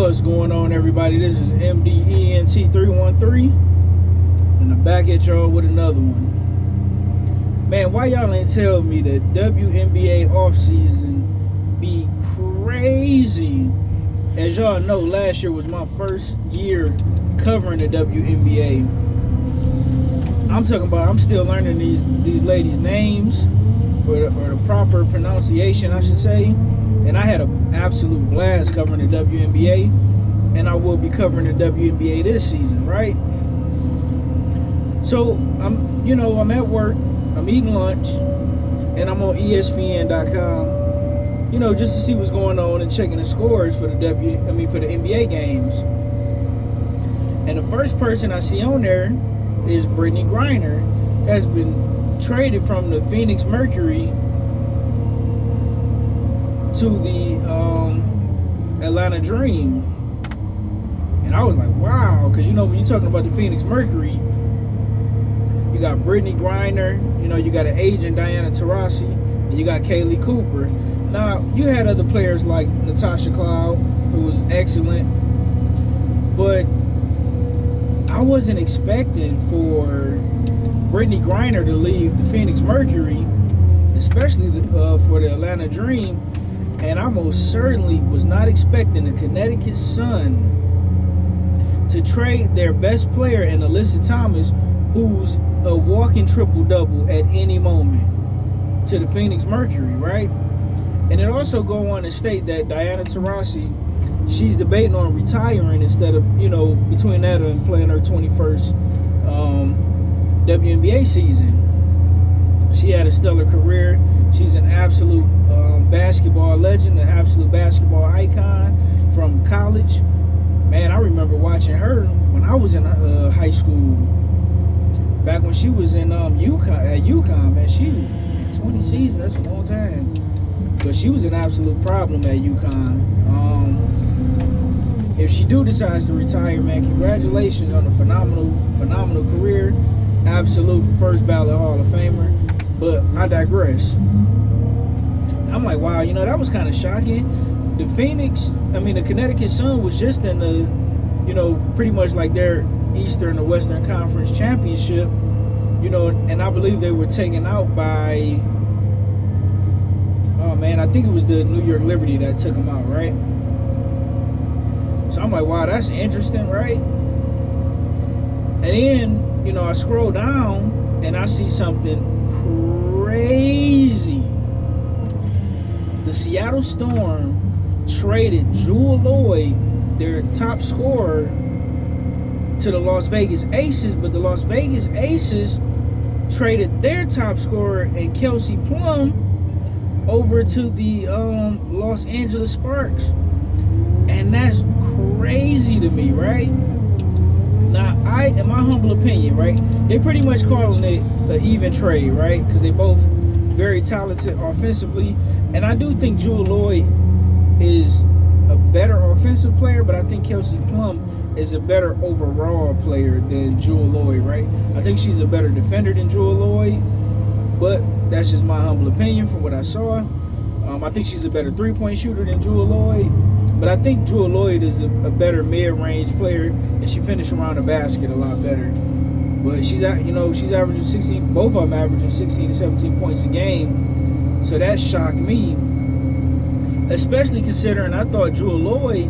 What's going on, everybody? This is MDENT313, and I'm back at y'all with another one. Man, why y'all ain't tell me that WNBA offseason be crazy? As y'all know, last year was my first year covering the WNBA. I'm talking about I'm still learning these ladies' names, or the proper pronunciation, I should say. And I had an absolute blast covering the WNBA, and I will be covering the WNBA this season, right? So I'm at work, I'm eating lunch, and I'm on ESPN.com, just to see what's going on and checking the scores for the NBA games. And the first person I see on there is Brittney Griner, has been traded from the Phoenix Mercury to the Atlanta Dream. And I was like, wow, because when you're talking about the Phoenix Mercury, you got Brittney Griner, you got an agent, Diana Taurasi, and you got Kaylee Cooper. Now, you had other players like Natasha Cloud, who was excellent, but I wasn't expecting for Brittney Griner to leave the Phoenix Mercury, especially for the Atlanta Dream. And I most certainly was not expecting the Connecticut Sun to trade their best player in Alyssa Thomas, who's a walking triple-double at any moment, to the Phoenix Mercury, right? And it also go on to state that Diana Taurasi, she's debating on retiring instead of, between that and playing her 21st WNBA season. She had a stellar career. She's an absolute basketball legend, an absolute basketball icon from college. Man, I remember watching her when I was in high school. Back when she was in UConn, man, she 20 seasons. That's a long time. But she was an absolute problem at UConn. If she decides to retire, man, congratulations on a phenomenal career. Absolute first ballot Hall of Famer. But I digress. I'm like, wow, that was kind of shocking. The Connecticut Sun was just in the, pretty much like their Eastern or Western Conference championship, and I believe they were taken out by, I think it was the New York Liberty that took them out, right? So I'm like, wow, that's interesting, right? And then, I scroll down and I see something crazy. The Seattle Storm traded Jewel Lloyd, their top scorer, to the Las Vegas Aces, but the Las Vegas Aces traded their top scorer and Kelsey Plum over to the Los Angeles Sparks. And that's crazy to me, right? Now, in my humble opinion, right, they pretty much calling it an even trade, right? Because they both very talented offensively. And I do think Jewel Lloyd is a better offensive player, but I think Kelsey Plum is a better overall player than Jewel Lloyd, right? I think she's a better defender than Jewel Lloyd, but that's just my humble opinion from what I saw. I think she's a better three-point shooter than Jewel Lloyd, but I think Jewel Lloyd is a better mid-range player, and she finished around the basket a lot better. But she's averaging 16. Both of them averaging 16 to 17 points a game. So that shocked me, especially considering I thought Jewel Lloyd,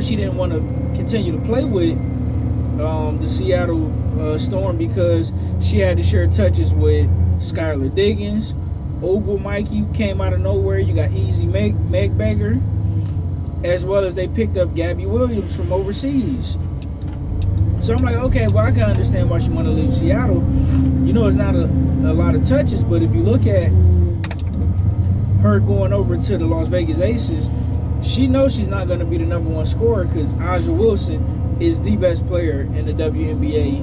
she didn't want to continue to play with the Seattle Storm because she had to share touches with Skylar Diggins, Ogle Mikey came out of nowhere. You got Easy Meg Beggar, as well as they picked up Gabby Williams from overseas. So I'm like, okay, well, I can understand why she want to leave Seattle. It's not a lot of touches, but if you look at her going over to the Las Vegas Aces, she knows she's not going to be the number one scorer because Aja Wilson is the best player in the WNBA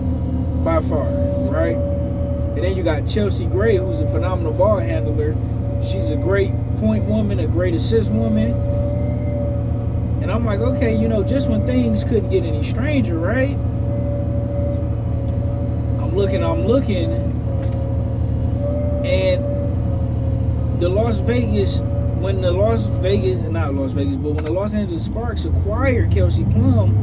by far, right? And then you got Chelsea Gray, who's a phenomenal ball handler. She's a great point woman, a great assist woman. And I'm like, okay, just when things couldn't get any stranger, right? I'm looking, and the Las Vegas when the not Las Vegas, but when the Los Angeles Sparks acquired Kelsey Plum,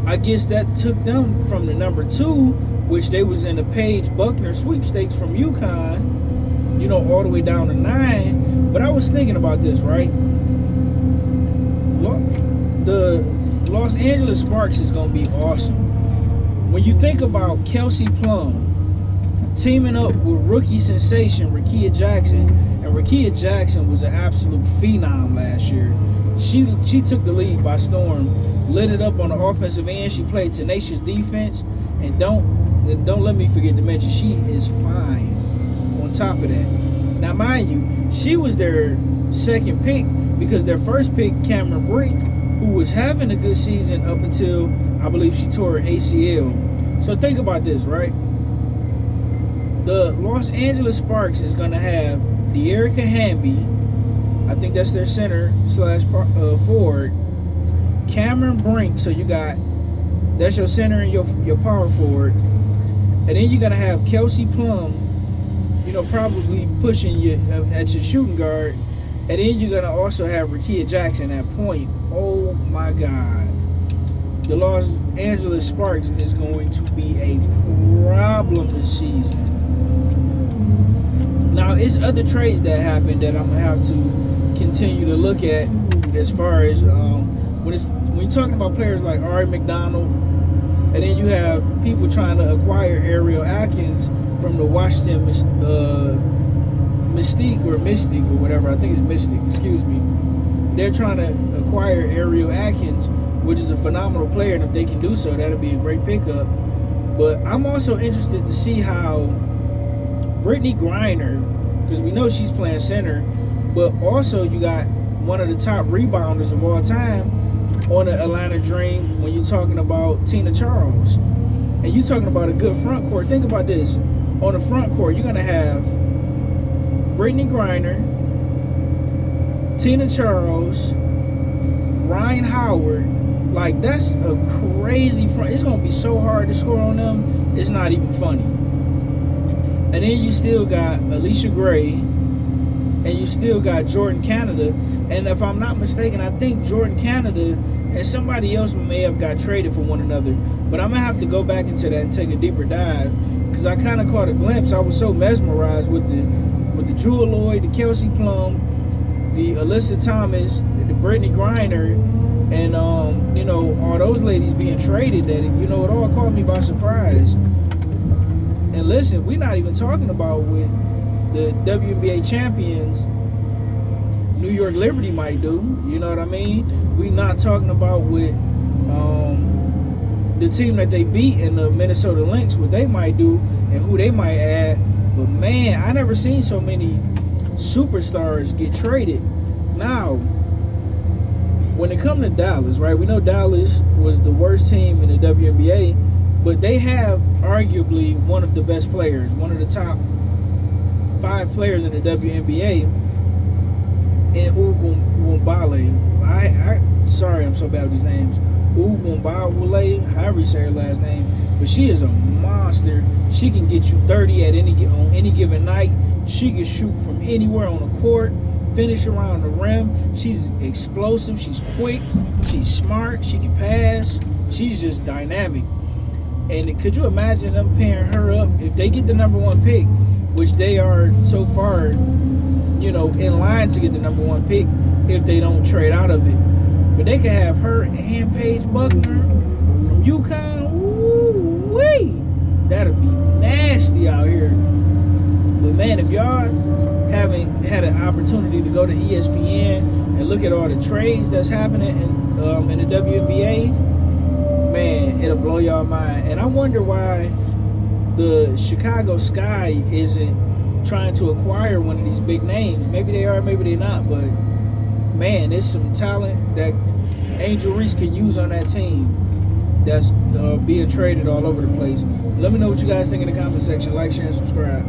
I guess that took them from the number 2, which they was in the Paige Buckner sweepstakes from UConn, you know, all the way down to 9. But I was thinking about this, right? The Los Angeles Sparks is going to be awesome. When you think about Kelsey Plum teaming up with rookie sensation Rickea Jackson, and Rickea Jackson was an absolute phenom last year. She took the league by storm, lit it up on the offensive end. She played tenacious defense, and don't let me forget to mention she is fine. On top of that, now mind you, she was their second pick because their first pick, Cameron Brink, who was having a good season up until I believe she tore her ACL. So think about this, right? The Los Angeles Sparks is going to have De'Erica Hamby, I think that's their center / forward. Cameron Brink, so that's your center and your power forward. And then you're going to have Kelsey Plum, you know, probably pushing you at your shooting guard. And then you're going to also have Rickea Jackson at point. Oh my God. The Los Angeles Sparks is going to be a problem this season. Now, it's other trades that happened that I'm going to have to continue to look at as far as when you're talking about players like Ari McDonald, and then you have people trying to acquire Ariel Atkins from the Washington Mystic or whatever. I think it's Mystic, excuse me. They're trying to acquire Ariel Atkins, which is a phenomenal player, and if they can do so, that'll be a great pickup. But I'm also interested to see how Brittney Griner, because we know she's playing center, but also you got one of the top rebounders of all time on the Atlanta Dream when you're talking about Tina Charles. And you're talking about a good front court. Think about this. On the front court, you're going to have Brittney Griner, Tina Charles, Ryan Howard. Like, that's a crazy front. It's going to be so hard to score on them. It's not even funny. And then you still got Alicia Gray, and you still got Jordan Canada. And if I'm not mistaken, I think Jordan Canada and somebody else may have got traded for one another. But I'm going to have to go back into that and take a deeper dive, because I kind of caught a glimpse. I was so mesmerized with the Jewel Lloyd, the Kelsey Plum, the Alyssa Thomas, the Brittney Griner, and you know, all those ladies being traded, that, you know, it all caught me by surprise. And listen, we're not even talking about what the WNBA champions New York Liberty might do. You know what I mean? We're not talking about what the team that they beat in the Minnesota Lynx, what they might do and who they might add. But man, I never seen so many superstars get traded. Now, when it comes to Dallas, right? We know Dallas was the worst team in the WNBA, but they have arguably one of the best players, one of the top 5 players in the WNBA, in Ugumbale. Sorry, I'm so bad with these names. Ugumbale, however you say her last name, but she is a monster. She can get you 30 on any given night. She can shoot from anywhere on the court, finish around the rim. She's explosive. She's quick. She's smart. She can pass. She's just dynamic. And could you imagine them pairing her up if they get the number 1 pick, which they are so far, you know, in line to get the number 1 pick if they don't trade out of it. But they could have her and Paige Buckner from UConn. Woo-wee! That'd be nasty out here. But man, if y'all haven't had an opportunity to go to ESPN and look at all the trades that's happening in the WNBA, man, it'll blow y'all mind. And I wonder why the Chicago Sky isn't trying to acquire one of these big names. Maybe they are, maybe they're not, but man, there's some talent that Angel Reese can use on that team that's being traded all over the place. Let me know what you guys think in the comment section. Like, share, and subscribe.